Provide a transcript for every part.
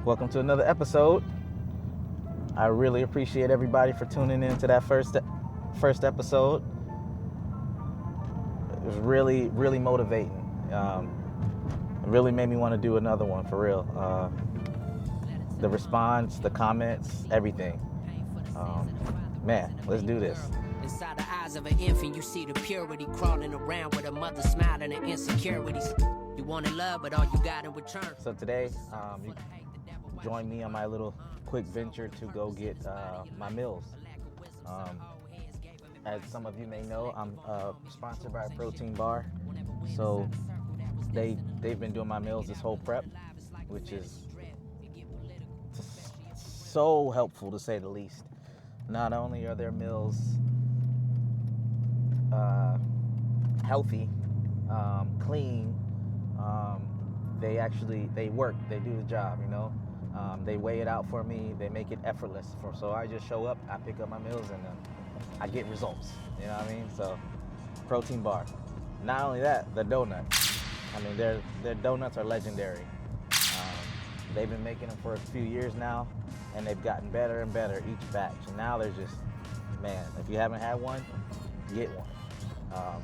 Welcome to another episode. I really appreciate everybody for tuning in to that first episode. It was really motivating. It really made me want to do another one for real. The response, the comments, everything. Man, let's do this. Inside the eyes of an infant, you see the purity crawling around with a mother smiling and insecurities. You wanted love, but all you got in return. So today, you join me on my little quick venture to go get my meals. As some of you may know, I'm sponsored by a protein bar. So they've been doing my meals this whole prep, which is so helpful to say the least. Not only are their meals healthy, clean, they work, they do the job, you know. They weigh it out for me, they make it effortless. So I just show up, I pick up my meals, and I get results, you know what I mean? So, protein bar. Not only that, the donuts. I mean, their donuts are legendary. They've been making them for a few years now, and they've gotten better and better each batch. And now they're just, man, if you haven't had one, get one.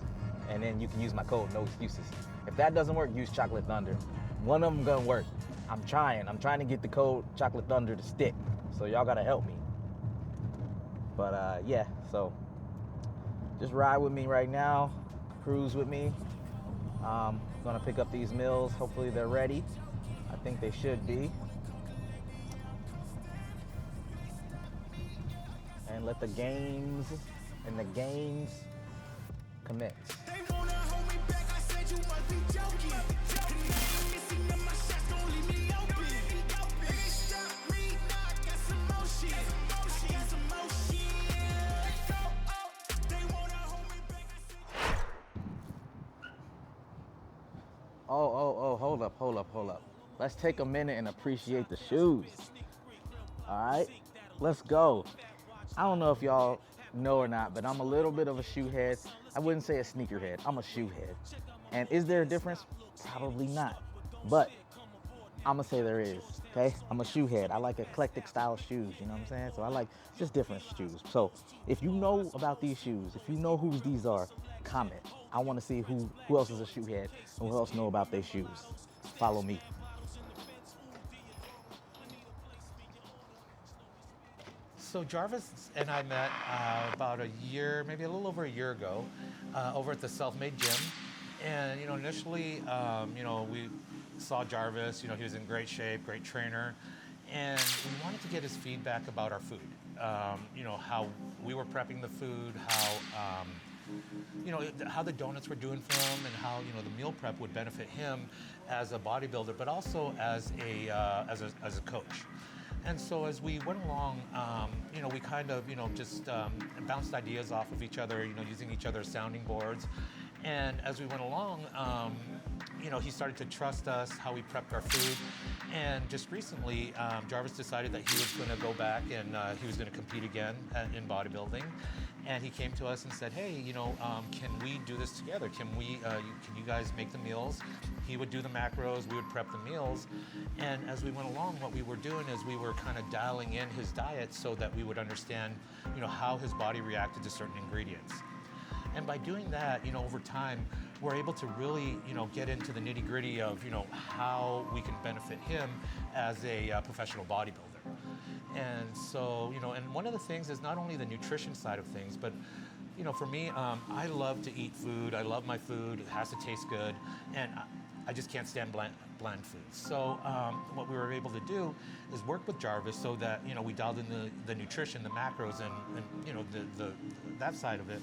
And then you can use my code, no excuses. If that doesn't work, use Chocolate Thunder. One of them gonna work. I'm trying to get the code Chocolate Thunder to stick. So y'all gotta help me. But yeah, so just ride with me right now, cruise with me. Gonna pick up these meals. Hopefully they're ready. I think they should be. And let the games commence. Hold up. Let's take a minute and appreciate the shoes. All right, let's go. I don't know if y'all know or not, but I'm a little bit of a shoe head. I wouldn't say a sneaker head, I'm a shoe head. And is there a difference? Probably not, but I'm gonna say there is, okay? I'm a shoe head. I like eclectic style shoes, you know what I'm saying? So I like just different shoes. So if you know about these shoes, if you know whose these are, comment. I wanna see who else is a shoe head and who else know about their shoes. Follow me. So Jarvis and I met about a year, maybe a little over a year ago, over at the Self-Made Gym. And, you know, initially, we saw Jarvis, he was in great shape, great trainer. And we wanted to get his feedback about our food. How we were prepping the food, how the donuts were doing for him, and how, the meal prep would benefit him as a bodybuilder, but also as a coach. And so as we went along, we kind of, just bounced ideas off of each other, using each other's sounding boards. And as we went along, he started to trust us, how we prepped our food. And just recently, Jarvis decided that he was going to go back and he was going to compete again in bodybuilding. And he came to us and said, hey, can we do this together? Can you guys make the meals? He would do the macros, we would prep the meals. And as we went along, what we were doing is we were kind of dialing in his diet so that we would understand, how his body reacted to certain ingredients. And by doing that, over time, we're able to really, get into the nitty-gritty of, how we can benefit him as a professional bodybuilder. And so, and one of the things is not only the nutrition side of things, but, for me, I love to eat food. I love my food. It has to taste good. And I just can't stand bland foods. So what we were able to do is work with Jarvis so that, we dialed in the nutrition, the macros, and that side of it.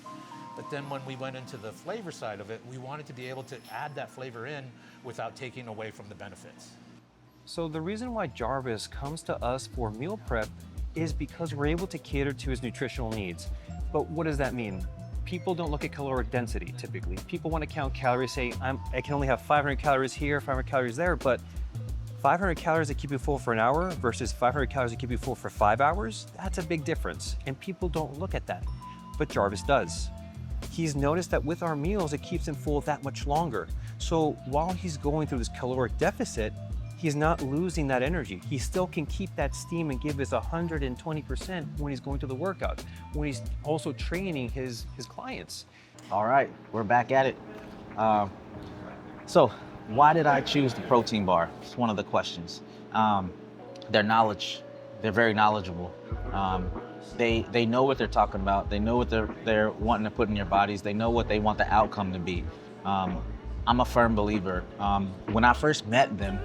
But then when we went into the flavor side of it, we wanted to be able to add that flavor in without taking away from the benefits. So the reason why Jarvis comes to us for meal prep is because we're able to cater to his nutritional needs. But what does that mean? People don't look at caloric density typically. People want to count calories, say, I can only have 500 calories here, 500 calories there, but 500 calories that keep you full for an hour versus 500 calories that keep you full for 5 hours, that's a big difference. And people don't look at that, but Jarvis does. He's noticed that with our meals, it keeps him full that much longer. So while he's going through this caloric deficit, he's not losing that energy. He still can keep that steam and give his 120% when he's going to the workout, when he's also training his clients. All right, we're back at it. So why did I choose the protein bar? It's one of the questions. They're very knowledgeable. They know what they're talking about. They know what they're wanting to put in your bodies. They know what they want the outcome to be. I'm a firm believer. When I first met them,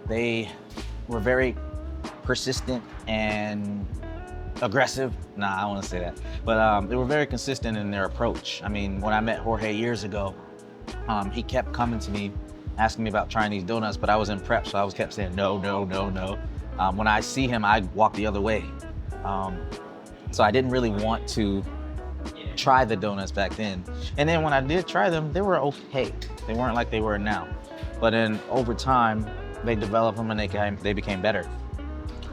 they were very persistent and aggressive. Nah, I don't want to say that. But they were very consistent in their approach. I mean, when I met Jorge years ago, he kept coming to me, asking me about trying these donuts, but I was in prep, so I kept saying no, no, no, no. When I see him, I walk the other way. So I didn't really want to try the donuts back then. And then when I did try them, they were okay. They weren't like they were now. But then over time, they developed them and they became better.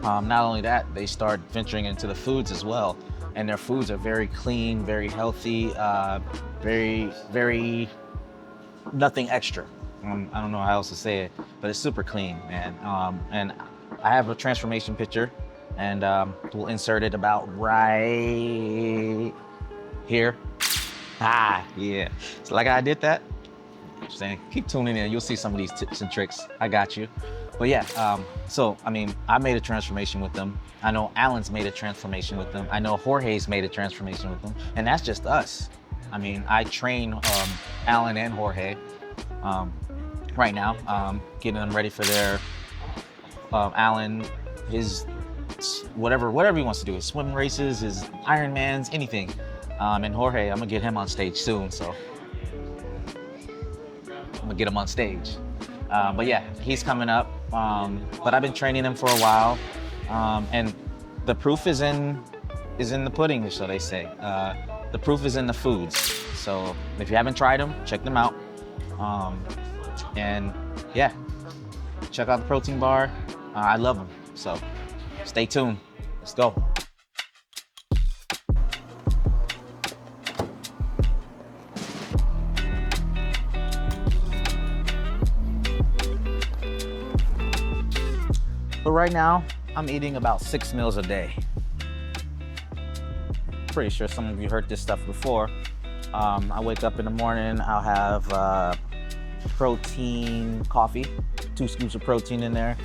Not only that, they start venturing into the foods as well. And their foods are very clean, very healthy, very nothing extra. I don't know how else to say it, but it's super clean, man. And I have a transformation picture, and we'll insert it about right here. Yeah. So like I did that. I'm saying, keep tuning in. You'll see some of these tips and tricks. I got you. But yeah, so I mean, I made a transformation with them. I know Alan's made a transformation with them. I know Jorge's made a transformation with them, and that's just us. I mean, I train Alan and Jorge right now, getting them ready for their Alan, his whatever he wants to do, his swim races, his Ironmans, anything. And Jorge, I'm gonna get him on stage soon, so I'm gonna get him on stage. But yeah, he's coming up. But I've been training him for a while, and the proof is in the pudding, so they say. The proof is in the foods. So if you haven't tried them, check them out. And yeah, check out the protein bar. I love them. So stay tuned. Let's go. But right now, I'm eating about 6 meals a day. Pretty sure some of you heard this stuff before. I wake up in the morning, I'll have protein coffee, 2 scoops of protein in there,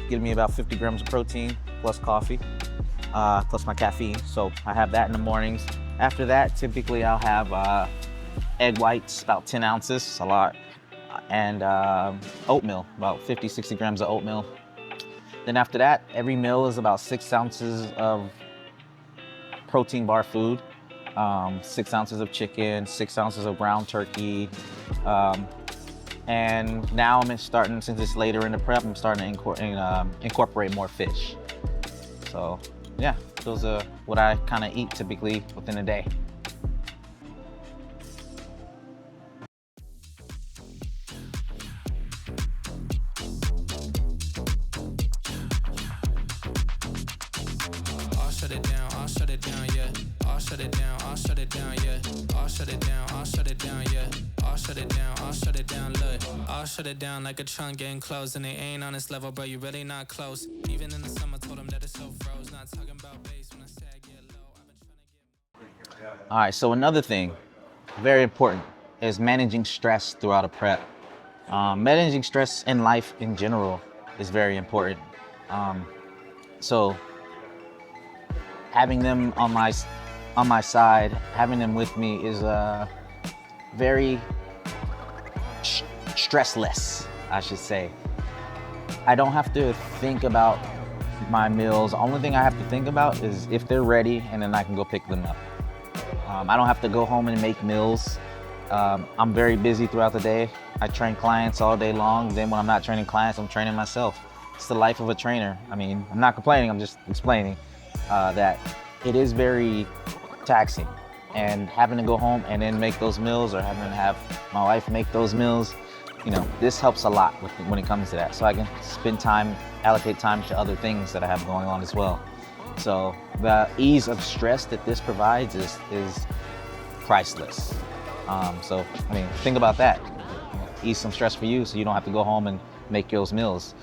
giving me about 50 grams of protein plus coffee, plus my caffeine. So I have that in the mornings. After that, typically I'll have egg whites, about 10 ounces, a lot, and oatmeal, about 50, 60 grams of oatmeal. Then after that, every meal is about 6 ounces of protein bar food, 6 ounces of chicken, 6 ounces of ground turkey. And now I'm starting, since it's later in the prep, I'm starting to incorporate more fish. So yeah, those are what I kind of eat typically within a day. Shut it down like a trunk getting closed, and they ain't on this level, bro. You really not close. Even in the summer, told them that it's so froze. Not talking about bass when I say I get low. I've been trying to get. All right, so another thing, very important, is managing stress throughout a prep. Managing stress in life in general is very important. So having them on my side, having them with me is very stressless, I should say. I don't have to think about my meals. The only thing I have to think about is if they're ready, and then I can go pick them up. I don't have to go home and make meals. I'm very busy throughout the day. I train clients all day long. Then when I'm not training clients, I'm training myself. It's the life of a trainer. I mean, I'm not complaining, I'm just explaining that it is very taxing. And having to go home and then make those meals, or having to have my wife make those meals, you know, this helps a lot when it comes to that. So I can spend time, allocate time to other things that I have going on as well. So the ease of stress that this provides is priceless. So, I mean, think about that. Ease some stress for you so you don't have to go home and make those meals.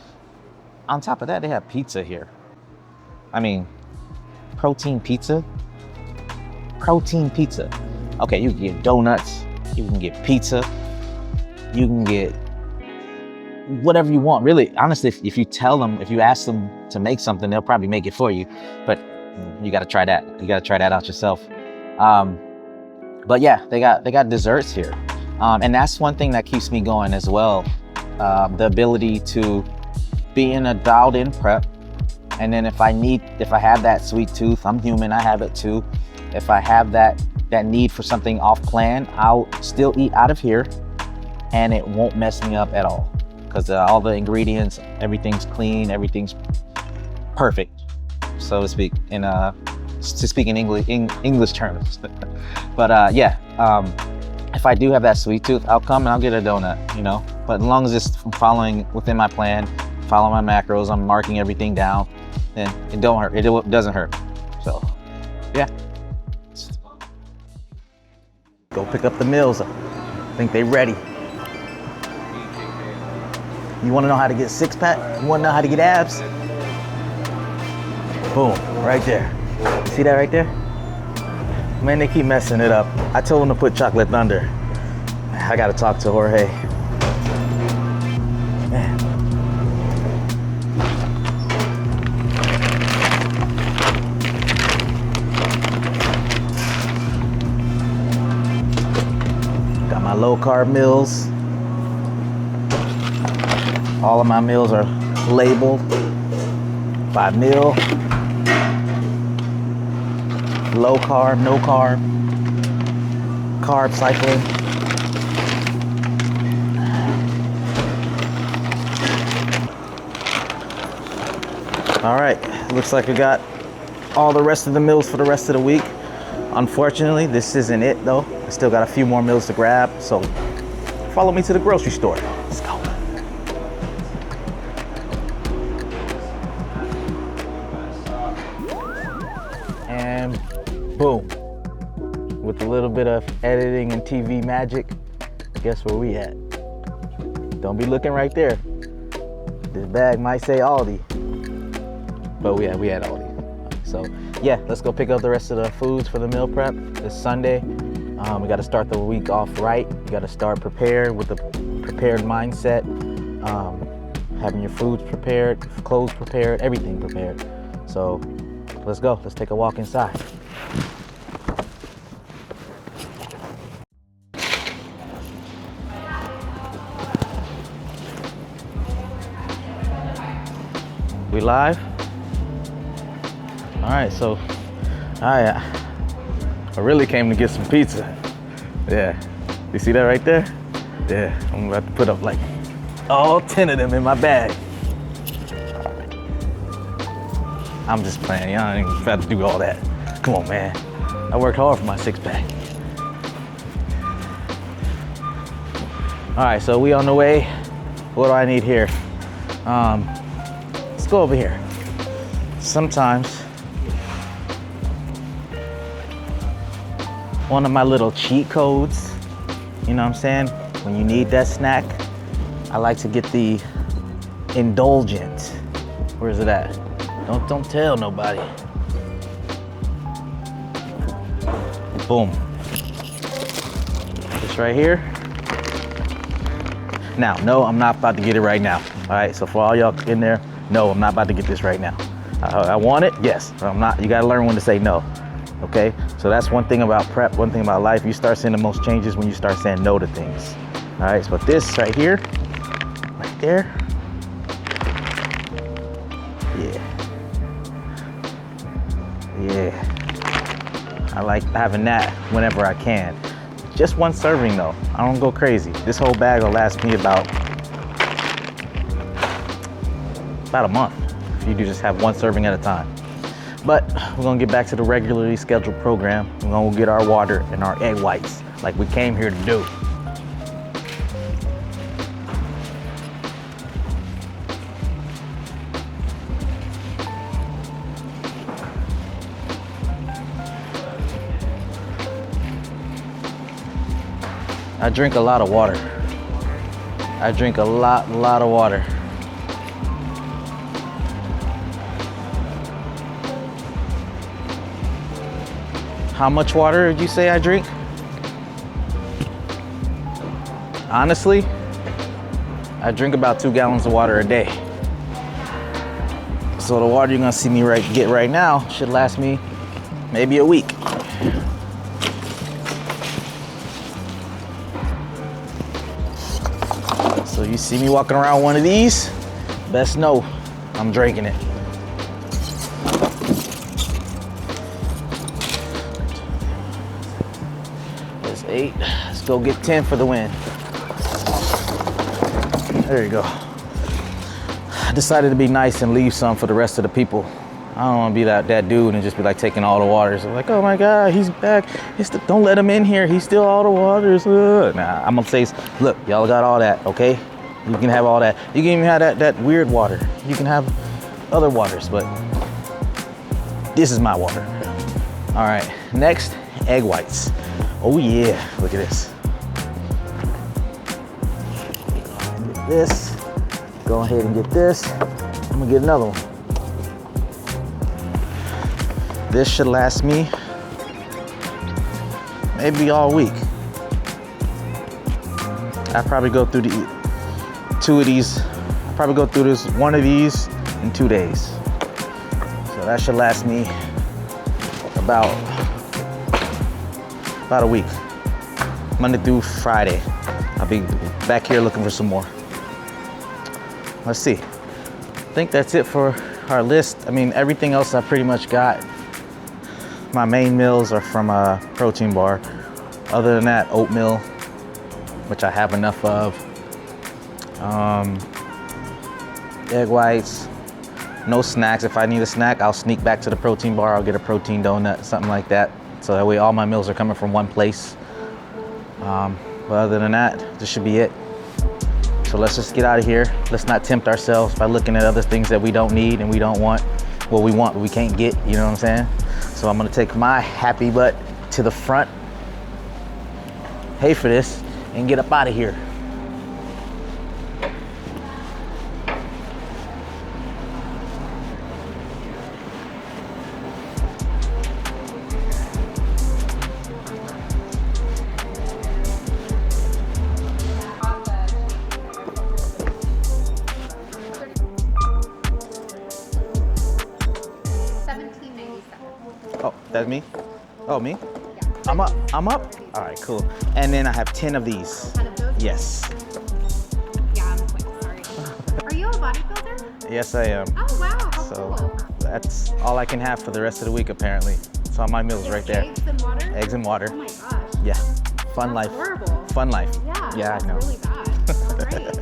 On top of that, they have pizza here. I mean, protein pizza. Protein pizza. Okay, you can get donuts, you can get pizza, you can get whatever you want. Really, honestly, if you tell them, if you ask them to make something, they'll probably make it for you. But you got to try that. You got to try that out yourself. But yeah, they got desserts here, and that's one thing that keeps me going as well. The ability to be in a dialed-in prep, and then if I have that sweet tooth, I'm human, I have it too. If I have that need for something off plan, I'll still eat out of here, and it won't mess me up at all, because all the ingredients, everything's clean, everything's perfect, so to speak, to speak in English terms. But yeah, if I do have that sweet tooth, I'll come and I'll get a donut, you know. But as long as it's following within my plan, follow my macros, I'm marking everything down, then it don't hurt. It doesn't hurt. So yeah. Go pick up the meals. I think they ready. You want to know how to get six-pack? You want to know how to get abs? Boom, right there. See that right there? Man, they keep messing it up. I told them to put Chocolate Thunder. I gotta talk to Jorge. Man. Got my low-carb meals. All of my meals are labeled by meal. Low carb, no carb, carb cycling. All right, looks like we got all the rest of the meals for the rest of the week. Unfortunately, this isn't it though. I still got a few more meals to grab, so follow me to the grocery store. Let's go. And boom. With a little bit of editing and TV magic, guess where we at? Don't be looking right there. This bag might say Aldi, but we had Aldi. So yeah, let's go pick up the rest of the foods for the meal prep. It's Sunday. We got to start the week off right. You got to start prepared with a prepared mindset, having your foods prepared, clothes prepared, everything prepared. So let's go. Let's take a walk inside. We live? All right, so I really came to get some pizza. Yeah, you see that right there? Yeah, I'm about to put up like all 10 of them in my bag. I'm just playing, y'all ain't about to do all that. Come on, man. I worked hard for my six-pack. All right, so we on the way. What do I need here? Let's go over here. Sometimes, one of my little cheat codes, you know what I'm saying? When you need that snack, I like to get the indulgent. Where is it at? Don't tell nobody. Boom. This right here. Now, no, I'm not about to get it right now. All right, so for all y'all in there, no, I'm not about to get this right now. I want it, yes, but I'm not. You gotta learn when to say no, okay? So that's one thing about prep, one thing about life. You start seeing the most changes when you start saying no to things. All right, so this right here, right there, yeah. I like having that whenever I can. Just one serving though, I don't go crazy. This whole bag will last me about a month if you do just have one serving at a time. But we're gonna get back to the regularly scheduled program. We're gonna get our water and our egg whites like we came here to do. I drink a lot of water. I drink a lot of water. How much water did you say I drink? Honestly, I drink about 2 gallons of water a day. So the water you're gonna see me get right now should last me maybe a week. So you see me walking around one of these, best know I'm drinking it. That's 8. Let's go get 10 for the win. There you go. I decided to be nice and leave some for the rest of the people. I don't want to be that dude and just be like taking all the waters. I'm like, oh my God, he's back. Don't let him in here. He's still all the waters. Nah, I'm gonna say, look, y'all got all that, okay? You can have all that. You can even have that weird water. You can have other waters, but this is my water. All right, next, egg whites. Oh yeah, look at this. Get this. Go ahead and get this. I'm gonna get another one. This should last me maybe all week. I probably go through one of these in 2 days. So that should last me about a week. Monday through Friday. I'll be back here looking for some more. Let's see. I think that's it for our list. I mean, everything else I pretty much got. My main meals are from a protein bar. Other than that, oatmeal, which I have enough of. Egg whites, no snacks. If I need a snack, I'll sneak back to the protein bar. I'll get a protein donut, something like that. So that way all my meals are coming from one place. But other than that, this should be it. So let's just get out of here. Let's not tempt ourselves by looking at other things that we don't need and we don't want. Well, we want, but we can't get, you know what I'm saying? So I'm gonna take my happy butt to the front, pay for this, and get up out of here. Oh, that's me? Oh, me? Yeah. I'm up. I'm up? All right, cool. And then I have 10 of these. 10 of those? Yes. Yeah, I'm quick, sorry. Are you a bodybuilder? Yes, I am. Oh, wow, how So cool. that's all I can have for the rest of the week, apparently. It's all my meals right there. Eggs and water? Eggs and water. Oh my gosh. Yeah. Fun That's life. horrible. Fun life. Yeah, Yeah, that's I know. really bad. All right.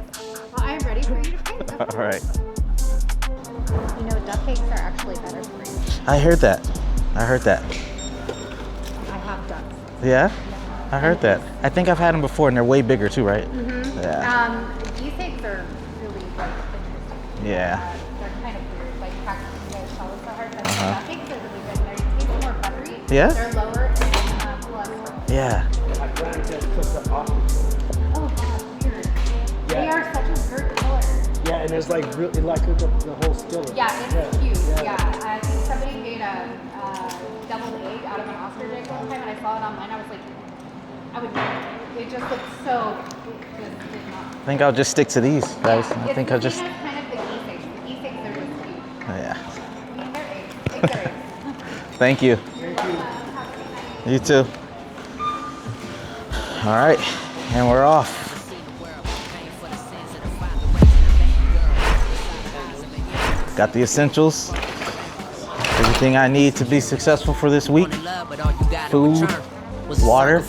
Well, I'm ready for you to pick. Go All for it. right. You know, duck eggs are actually better for you. I heard that. I heard that. I have ducks. Yeah? I heard that. I think I've had them before, and they're way bigger too, right? Mm-hmm. Yeah. These eggs are really like interesting. Yeah. They're kind of weird, like practicing their shells so hard, but Uh-huh. duck eggs are really good. They taste more buttery. Yeah? They're lower in cholesterol. Yeah. Oh, that's weird. They Yeah. are such a weird color. Yeah, and there's like really like the whole skillet. Yeah, it's huge. Yeah. I think somebody made a deviled egg out of an ostrich egg one time, and I saw it online. I was like, it just looked so, just did not. I think I'll just stick to these, guys. I It's think the I'll just. same as kind of the geese eggs. The geese eggs are just huge. Yeah. I mean, they're eggs. Eggs are eggs. Thank you. You too. All right, and we're off. Got the essentials. Everything I need to be successful for this week. Food, water.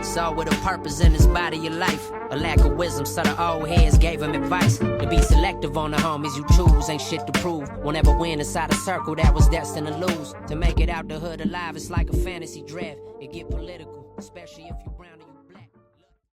Saw with a purpose in his body of life. A lack of wisdom, so the old heads gave him advice. To be selective on the homies you choose, ain't shit to prove. Won't ever win inside a circle that was destined to lose. To make it out the hood alive, it's like a fantasy draft. It get political, especially if you brown.